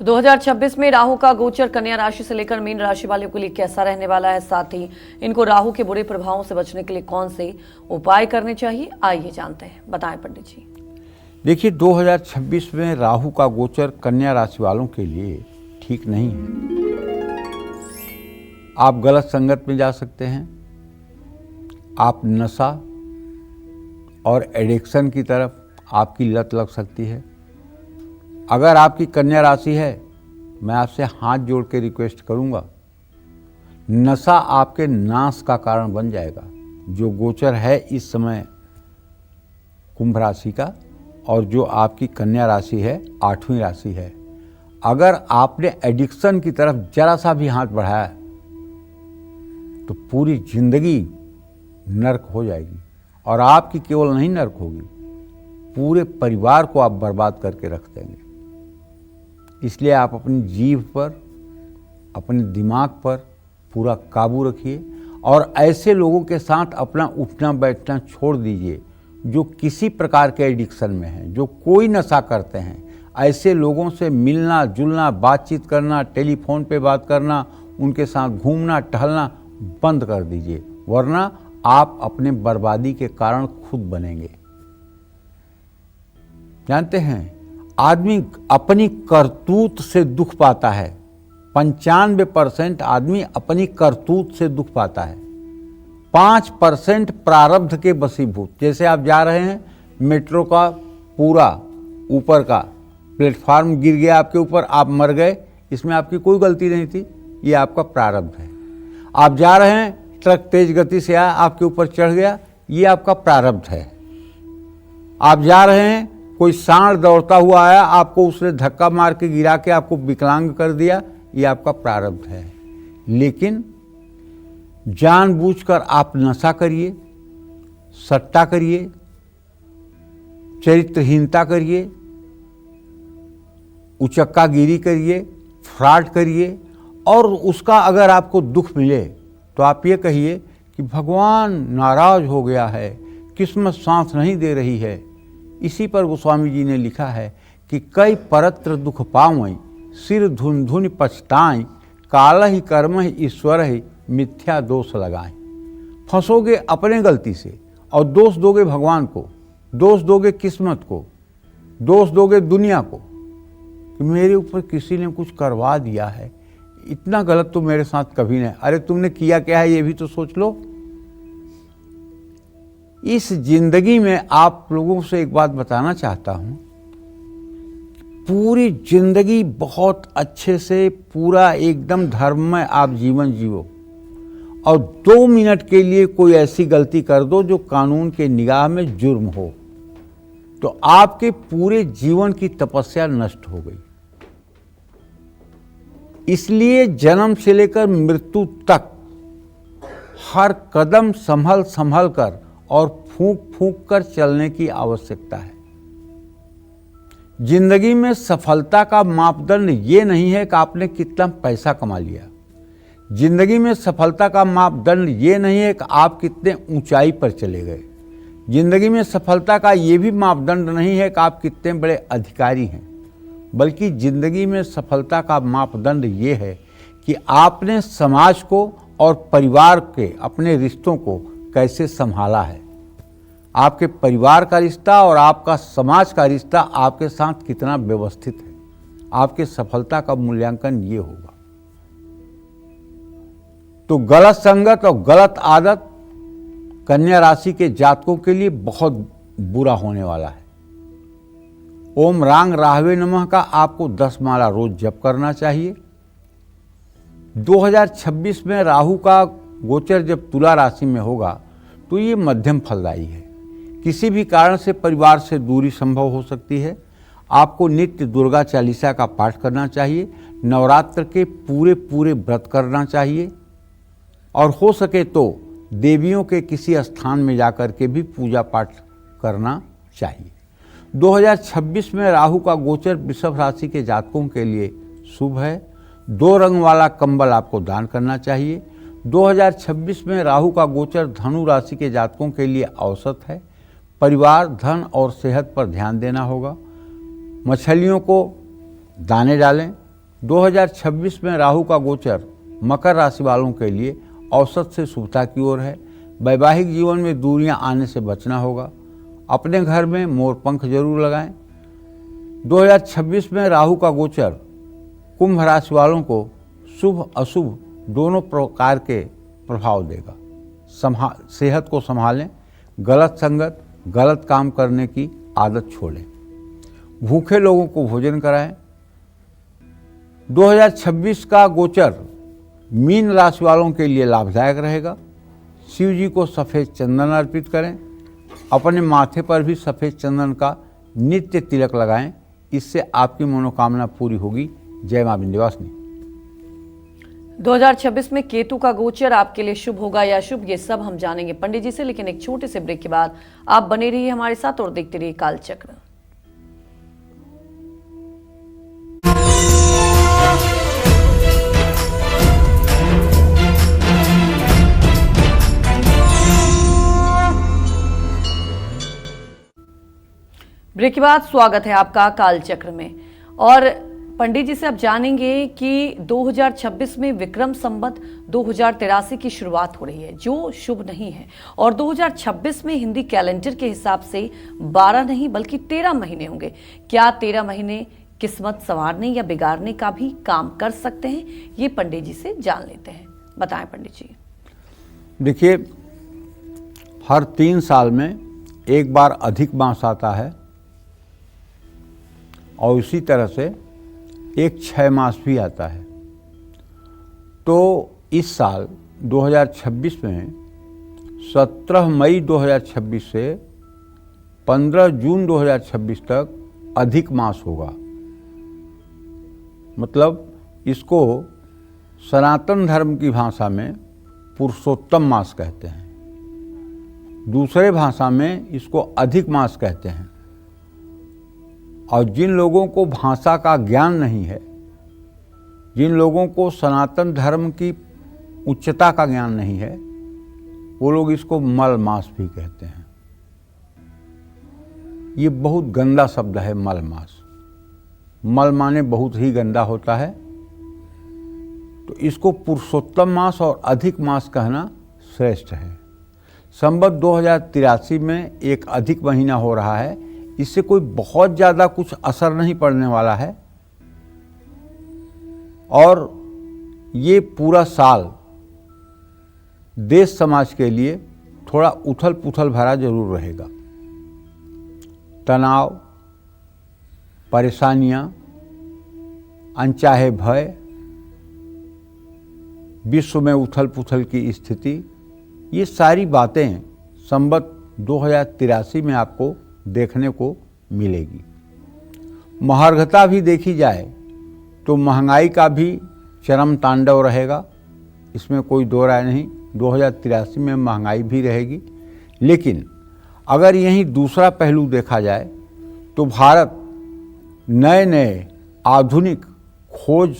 तो 2026 में राहु का गोचर कन्या राशि से लेकर मीन राशि वालों के लिए कैसा रहने वाला है, साथ ही इनको राहु के बुरे प्रभावों से बचने के लिए कौन से उपाय करने चाहिए, आइए जानते हैं। बताएं पंडित जी। देखिए, 2026 में राहु का गोचर कन्या राशि वालों के लिए ठीक नहीं है। आप गलत संगत में जा सकते हैं, आप नशा और एडिक्शन की तरफ आपकी लत लग सकती है। अगर आपकी कन्या राशि है, मैं आपसे हाथ जोड़ के रिक्वेस्ट करूंगा, नशा आपके नाश का कारण बन जाएगा। जो गोचर है इस समय कुंभ राशि का, और जो आपकी कन्या राशि है 8वीं राशि है, अगर आपने एडिक्शन की तरफ जरा सा भी हाथ बढ़ाया तो पूरी जिंदगी नर्क हो जाएगी। और आपकी केवल नहीं नर्क होगी, पूरे परिवार को आप बर्बाद करके रख देंगे। इसलिए आप अपनी जीभ पर, अपने दिमाग पर पूरा काबू रखिए और ऐसे लोगों के साथ अपना उठना बैठना छोड़ दीजिए जो किसी प्रकार के एडिक्शन में हैं, जो कोई नशा करते हैं। ऐसे लोगों से मिलना जुलना, बातचीत करना, टेलीफोन पे बात करना, उनके साथ घूमना टहलना बंद कर दीजिए, वरना आप अपने बर्बादी के कारण खुद बनेंगे। जानते हैं, आदमी अपनी करतूत से दुख पाता है। 95% आदमी अपनी करतूत से दुख पाता है। 5% प्रारब्ध के वशीभूत। जैसे आप जा रहे हैं, मेट्रो का पूरा ऊपर का प्लेटफार्म गिर गया आपके ऊपर, आप मर गए, इसमें आपकी कोई गलती नहीं थी, ये आपका प्रारब्ध है। आप जा रहे हैं, ट्रक तेज गति से आया, आपके ऊपर चढ़ गया, ये आपका प्रारब्ध है। आप जा रहे हैं, कोई सांड दौड़ता हुआ आया, आपको उसने धक्का मार के गिरा के आपको विकलांग कर दिया, ये आपका प्रारब्ध है। लेकिन जानबूझकर आप नशा करिए, सट्टा करिए, चरित्रहीनता करिए, उचक्कागिरी करिए, फ्रॉड करिए, और उसका अगर आपको दुख मिले तो आप ये कहिए कि भगवान नाराज हो गया है, किस्मत साथ नहीं दे रही है। इसी पर गोस्वामी जी ने लिखा है कि कई परत्र दुख पावई, सिर धुन धुन पछताएं, काल ही कर्म ही ईश्वर ही मिथ्या दोष लगाएं। फंसोगे अपने गलती से और दोष दोगे भगवान को, दोष दोगे किस्मत को, दोष दोगे दुनिया को कि मेरे ऊपर किसी ने कुछ करवा दिया है, इतना गलत तो मेरे साथ कभी नहीं। अरे तुमने किया क्या है ये भी तो सोच लो। इस जिंदगी में आप लोगों से एक बात बताना चाहता हूं, पूरी जिंदगी बहुत अच्छे से पूरा एकदम धर्ममय आप जीवन जियो, और 2 मिनट के लिए कोई ऐसी गलती कर दो जो कानून के निगाह में जुर्म हो, तो आपके पूरे जीवन की तपस्या नष्ट हो गई। इसलिए जन्म से लेकर मृत्यु तक हर कदम संभल संभल कर और फूंक फूंक कर चलने की आवश्यकता है। जिंदगी में सफलता का मापदंड ये नहीं है कि आपने कितना पैसा कमा लिया। जिंदगी में सफलता का मापदंड ये नहीं है कि आप कितने ऊंचाई पर चले गए। जिंदगी में सफलता का ये भी मापदंड नहीं है कि आप कितने बड़े अधिकारी हैं, बल्कि जिंदगी में सफलता का मापदंड ये है कि आपने समाज को और परिवार के अपने रिश्तों को कैसे संभाला है। आपके परिवार का रिश्ता और आपका समाज का रिश्ता आपके साथ कितना व्यवस्थित है, आपके सफलता का मूल्यांकन ये होगा। तो गलत संगत और गलत आदत कन्या राशि के जातकों के लिए बहुत बुरा होने वाला है। ओम रांग राहवे नमः का आपको 10 माला रोज जप करना चाहिए। 2026 में राहु का गोचर जब तुला राशि में होगा तो ये मध्यम फलदायी है। किसी भी कारण से परिवार से दूरी संभव हो सकती है। आपको नित्य दुर्गा चालीसा का पाठ करना चाहिए, नवरात्र के पूरे पूरे व्रत करना चाहिए, और हो सके तो देवियों के किसी स्थान में जाकर के भी पूजा पाठ करना चाहिए। 2026 में राहु का गोचर वृषभ राशि के जातकों के लिए शुभ है। 2 रंग वाला कंबल आपको दान करना चाहिए। 2026 में राहु का गोचर धनु राशि के जातकों के लिए औसत है। परिवार, धन और सेहत पर ध्यान देना होगा। मछलियों को दाने डालें, 2026 में राहु का गोचर मकर राशि वालों के लिए औसत से शुभता की ओर है। वैवाहिक जीवन में दूरियां आने से बचना होगा। अपने घर में मोर पंख जरूर लगाएं। 2026 में राहु का गोचर कुंभ राशि वालों को शुभ अशुभ दोनों प्रकार के प्रभाव देगा। सेहत को संभालें, गलत संगत, गलत काम करने की आदत छोड़ें। भूखे लोगों को भोजन कराएं। 2026 का गोचर मीन राशि वालों के लिए लाभदायक रहेगा। शिव जी को सफ़ेद चंदन अर्पित करें। अपने माथे पर भी सफ़ेद चंदन का नित्य तिलक लगाएं। इससे आपकी मनोकामना पूरी होगी। जय मां विंध्यवासिनी। 2026 में केतु का गोचर आपके लिए शुभ होगा या अशुभ, ये सब हम जानेंगे पंडित जी से, लेकिन एक छोटे से ब्रेक के बाद आप बने रहिए हमारे साथ और देखते रहिए कालचक्र। ब्रेक के बाद स्वागत है आपका कालचक्र में। और पंडित जी से अब जानेंगे कि 2026 में विक्रम संवत 2083 की शुरुआत हो रही है, जो शुभ नहीं है। और 2026 में हिंदी कैलेंडर के हिसाब से 12 नहीं बल्कि 13 महीने होंगे। क्या 13 महीने किस्मत संवारने या बिगाड़ने का भी काम कर सकते हैं? ये पंडित जी से जान लेते हैं। बताएं पंडित जी। देखिए, हर 3 साल में एक बार अधिक मास आता है और इसी तरह से एक 6 मास भी आता है। तो इस साल 2026 में 17 मई 2026 से 15 जून 2026 तक अधिक मास होगा। मतलब इसको सनातन धर्म की भाषा में पुरुषोत्तम मास कहते हैं। दूसरे भाषा में इसको अधिक मास कहते हैं। और जिन लोगों को भाषा का ज्ञान नहीं है, जिन लोगों को सनातन धर्म की उच्चता का ज्ञान नहीं है, वो लोग इसको मल मास भी कहते हैं। ये बहुत गंदा शब्द है मल मास। मल माने बहुत ही गंदा होता है। तो इसको पुरुषोत्तम मास और अधिक मास कहना श्रेष्ठ है। संवत 2083 में एक अधिक महीना हो रहा है। इससे कोई बहुत ज़्यादा कुछ असर नहीं पड़ने वाला है। और ये पूरा साल देश समाज के लिए थोड़ा उथल पुथल भरा जरूर रहेगा। तनाव, परेशानियां, अनचाहे भय, विश्व में उथल पुथल की स्थिति, ये सारी बातें संवत 2083 में आपको देखने को मिलेगी। महार्घता भी देखी जाए तो महंगाई का भी चरम तांडव रहेगा। इसमें कोई दो राय नहीं। 2083 में महंगाई भी रहेगी। लेकिन अगर यहीं दूसरा पहलू देखा जाए तो भारत नए नए आधुनिक खोज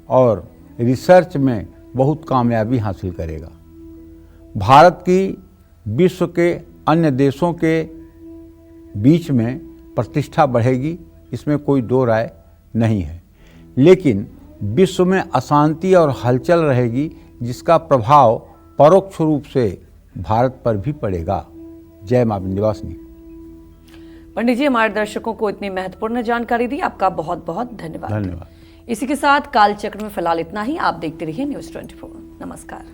और रिसर्च में बहुत कामयाबी हासिल करेगा। भारत की विश्व के अन्य देशों के बीच में प्रतिष्ठा बढ़ेगी, इसमें कोई दो राय नहीं है। लेकिन विश्व में अशांति और हलचल रहेगी, जिसका प्रभाव परोक्ष रूप से भारत पर भी पड़ेगा। जय मां विंध्यवासिनी। पंडित जी, हमारे दर्शकों को इतनी महत्वपूर्ण जानकारी दी, आपका बहुत बहुत धन्यवाद। धन्यवाद। इसी के साथ कालचक्र में फिलहाल इतना ही। आप देखते रहिए न्यूज़ 24। नमस्कार।